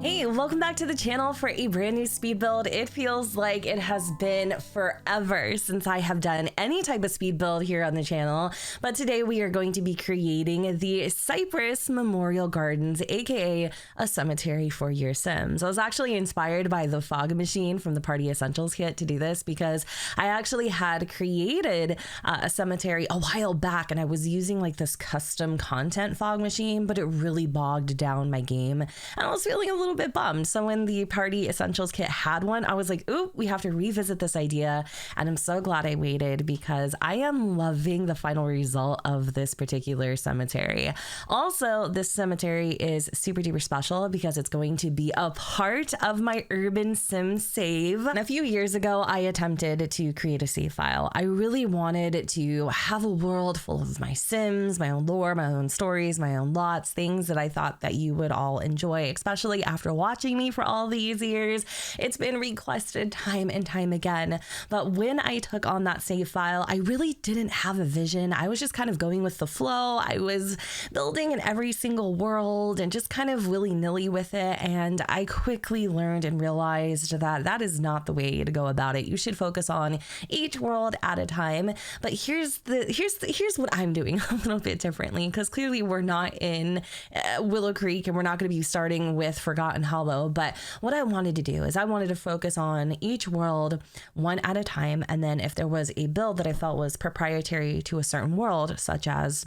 Hey, welcome back to the channel for a brand new speed build. It feels like it has been forever since I have done any type of speed build here on the channel, but today we are going to be creating the Cypress Memorial Gardens, aka a cemetery for your Sims. I was actually inspired by the fog machine from the Party Essentials kit to do this because I actually had created a cemetery a while back and I was using like this custom content fog machine, but it really bogged down my game and I was feeling a little bit bummed. So when the Party Essentials kit had one, I was like, ooh, we have to revisit this idea. And I'm so glad I waited because I am loving the final result of this particular cemetery. Also, this cemetery is super duper special because it's going to be a part of my UrbanSims save. And a few years ago, I attempted to create a save file. I really wanted to have a world full of my Sims, my own lore, my own stories, my own lots, things that I thought that you would all enjoy, especially after watching me for all these years. It's been requested time and time again. But when I took on that save file, I really didn't have a vision. I was just kind of going with the flow. I was building in every single world and just kind of willy-nilly with it. And I quickly learned and realized that that is not the way to go about it. You should focus on each world at a time. But here's what I'm doing a little bit differently, because clearly we're not in Willow Creek and we're not going to be starting with Forgotten Hollow. But what I wanted to do is I wanted to focus on each world one at a time. And then if there was a build that I felt was proprietary to a certain world, such as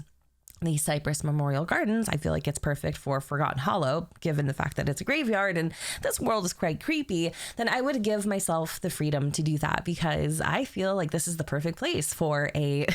the Cypress Memorial Gardens, I feel like it's perfect for Forgotten Hollow, given the fact that it's a graveyard and this world is quite creepy, then I would give myself the freedom to do that because I feel like this is the perfect place for a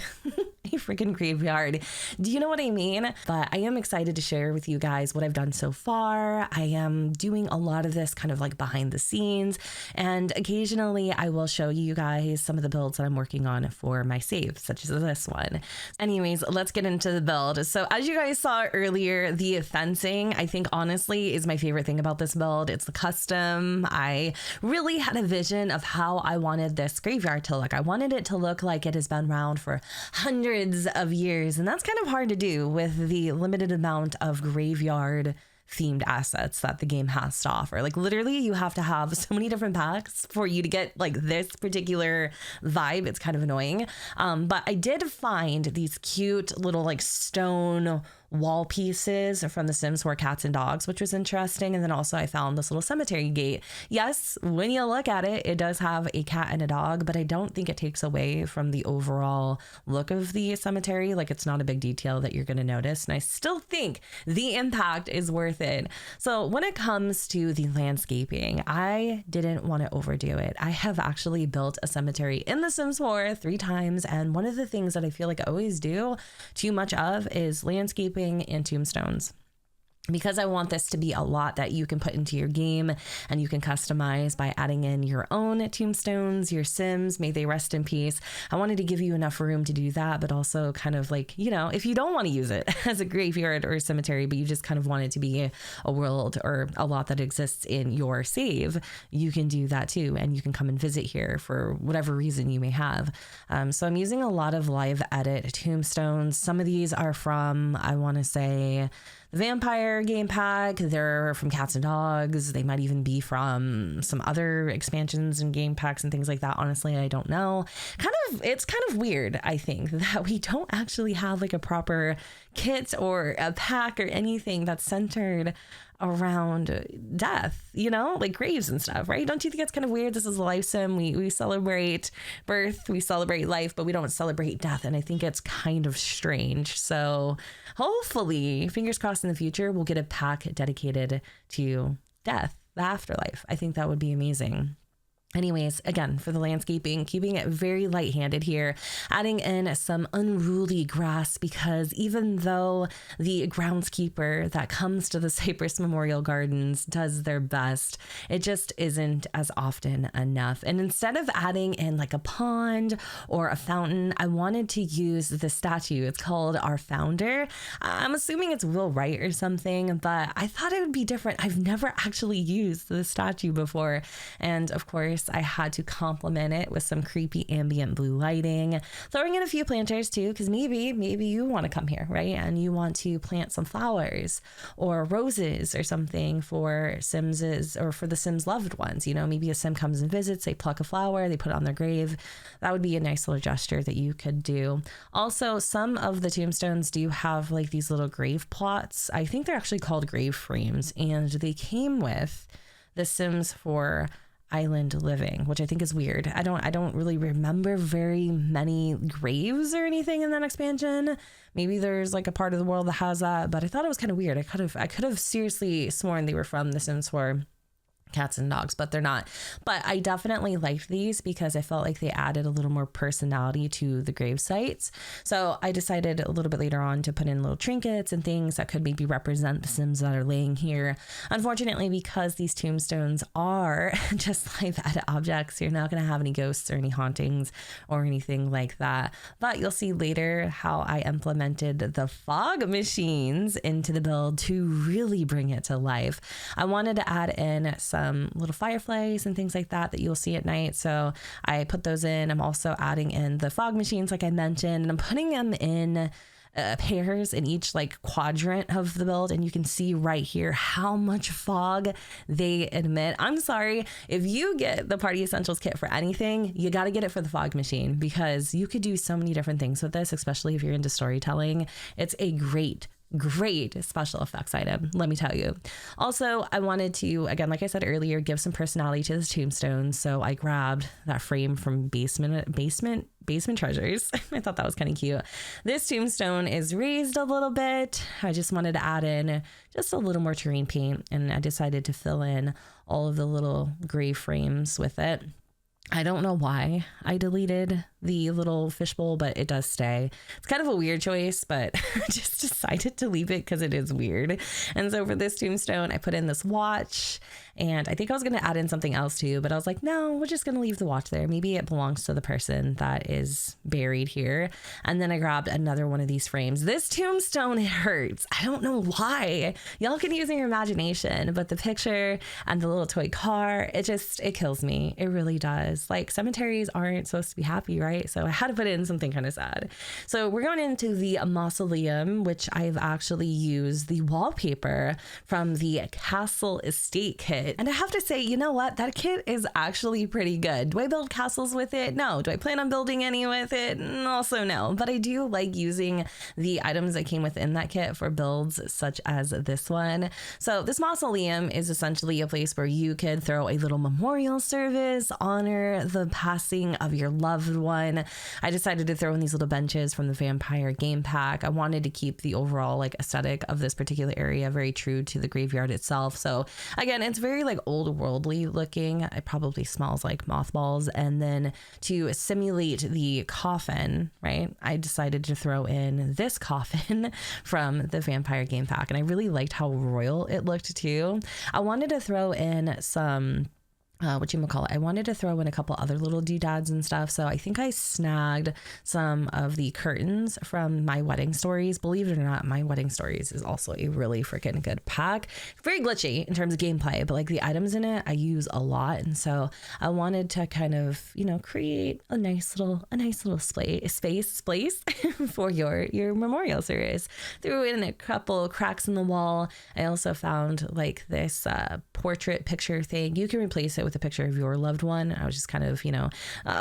freaking graveyard. Do you know what I mean? But I am excited to share with you guys what I've done so far. I am doing a lot of this kind of like behind the scenes, and occasionally I will show you guys some of the builds that I'm working on for my save, such as this one. Anyways, let's get into the build. So as you guys saw earlier, the fencing, I think honestly is my favorite thing about this build. It's the custom. I really had a vision of how I wanted this graveyard to look. I wanted it to look like it has been around for hundreds of years, and that's kind of hard to do with the limited amount of graveyard themed assets that the game has to offer. Like literally you have to have so many different packs for you to get like this particular vibe. It's kind of annoying. But I did find these cute little like stone wall pieces from The Sims 4 Cats and Dogs, which was interesting. And then also I found this little cemetery gate. Yes, when you look at it, it does have a cat and a dog, but I don't think it takes away from the overall look of the cemetery. Like it's not a big detail that you're going to notice. And I still think the impact is worth it. So when it comes to the landscaping, I didn't want to overdo it. I have actually built a cemetery in The Sims 4 3 times. And one of the things that I feel like I always do too much of is landscaping and tombstones, because I want this to be a lot that you can put into your game and you can customize by adding in your own tombstones, your Sims, may they rest in peace. I wanted to give you enough room to do that, but also kind of like, you know, if you don't want to use it as a graveyard or a cemetery, but you just kind of want it to be a world or a lot that exists in your save, you can do that too. And you can come and visit here for whatever reason you may have. So I'm using a lot of live edit tombstones. Some of these are from, I want to say, the Vampire game pack. They're from Cats and Dogs. They might even be from some other expansions and game packs and things like that. Honestly, I don't know. It's kind of weird, I think, that we don't actually have like a proper kit or a pack or anything that's centered around death, you know, like graves and stuff, right? Don't you think it's kind of weird? This is a life sim. We celebrate birth, we celebrate life, but we don't celebrate death. And I think it's kind of strange. So hopefully, fingers crossed, in the future, we'll get a pack dedicated to death, the afterlife. I think that would be amazing. Anyways, again, for the landscaping, keeping it very light-handed here, adding in some unruly grass, because even though the groundskeeper that comes to the Cypress Memorial Gardens does their best, it just isn't as often enough. And instead of adding in like a pond or a fountain, I wanted to use the statue. It's called our founder. I'm assuming it's Will Wright or something, but I thought it would be different. I've never actually used the statue before. And of course, course, I had to complement it with some creepy ambient blue lighting, throwing in a few planters too, because maybe you want to come here, right? And you want to plant some flowers or roses or something for Sims's or for the Sims loved ones. You know, maybe a Sim comes and visits, they pluck a flower, they put it on their grave. That would be a nice little gesture that you could do. Also, some of the tombstones do have like these little grave plots. I think they're actually called grave frames, and they came with the Sims 4 Island Living, which I think is weird. I don't really remember very many graves or anything in that expansion. Maybe there's like a part of the world that has that, but I thought it was kind of weird. I could have seriously sworn they were from the Sims 4 cats and dogs, but they're not. But I definitely liked these because I felt like they added a little more personality to the grave sites. So I decided a little bit later on to put in little trinkets and things that could maybe represent the Sims that are laying here. Unfortunately, because these tombstones are just like that objects, you're not going to have any ghosts or any hauntings or anything like that. But you'll see later how I implemented the fog machines into the build to really bring it to life. I wanted to add in some little fireflies and things like that you'll see at night. So I put those in. I'm also adding in the fog machines, like I mentioned, and I'm putting them in pairs in each like quadrant of the build, and you can see right here how much fog they emit. I'm sorry, if you get the Party Essentials kit for anything, you got to get it for the fog machine, because you could do so many different things with this, especially if you're into storytelling. It's a great special effects item, let me tell you. Also, I wanted to, again, like I said earlier, give some personality to this tombstone. So I grabbed that frame from Basement Treasures. I thought that was kind of cute. This tombstone is raised a little bit. I just wanted to add in just a little more terrain paint, and I decided to fill in all of the little grave frames with it. I don't know why I deleted the little fishbowl, but it does stay. It's kind of a weird choice, but I just decided to leave it because it is weird. And so for this tombstone, I put in this watch, and I think I was going to add in something else too, but I was like, no, we're just going to leave the watch there. Maybe it belongs to the person that is buried here. And then I grabbed another one of these frames. This tombstone hurts. I don't know why. Y'all can use your imagination, but the picture and the little toy car, it kills me. It really does. Like, cemeteries aren't supposed to be happy, right? So I had to put in something kind of sad. So we're going into the mausoleum, which I've actually used the wallpaper from the Castle Estate kit. And I have to say, you know what? That kit is actually pretty good. Do I build castles with it? No. Do I plan on building any with it? Also no. But I do like using the items that came within that kit for builds such as this one. So this mausoleum is essentially a place where you could throw a little memorial service, honor the passing of your loved one. I decided to throw in these little benches from the Vampire game pack. I wanted to keep the overall like aesthetic of this particular area very true to the graveyard itself. So again, it's very like old worldly looking. It probably smells like mothballs. And then to simulate the coffin, right, I decided to throw in this coffin from the Vampire game pack. And I really liked how royal it looked too. I wanted to throw in some I wanted to throw in a couple other little doodads and stuff. So I think I snagged some of the curtains from My Wedding Stories. Believe it or not, My Wedding Stories is also a really freaking good pack. Very glitchy in terms of gameplay, but like the items in it, I use a lot. And so I wanted to kind of, you know, create a nice little space for your memorial service. Threw in a couple cracks in the wall. I also found like this portrait picture thing. You can replace it with a picture of your loved one. I was just kind of, you know,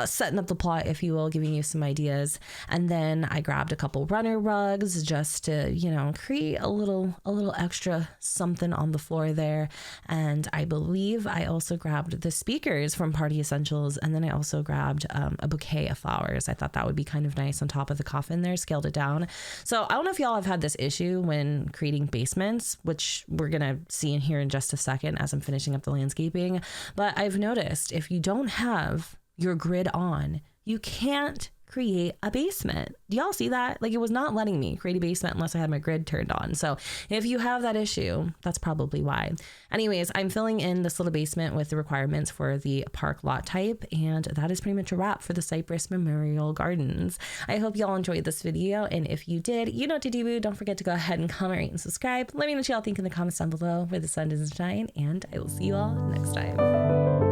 setting up the plot, if you will, giving you some ideas. And then I grabbed a couple runner rugs just to, you know, create a little extra something on the floor there. And I believe I also grabbed the speakers from Party Essentials. And then I also grabbed a bouquet of flowers. I thought that would be kind of nice on top of the coffin there, scaled it down. So I don't know if y'all have had this issue when creating basements, which we're going to see in here in just a second as I'm finishing up the landscaping. But I've noticed if you don't have your grid on, you can't create a basement. Do y'all see that? Like, it was not letting me create a basement unless I had my grid turned on. So if you have that issue, that's probably why. Anyways, I'm filling in this little basement with the requirements for the park lot type. And that is pretty much a wrap for the Cypress Memorial Gardens. I hope y'all enjoyed this video. And if you did, you know what to do. Don't forget to go ahead and comment, rate, and subscribe. Let me know what y'all think in the comments down below where the sun doesn't shine. And I will see you all next time.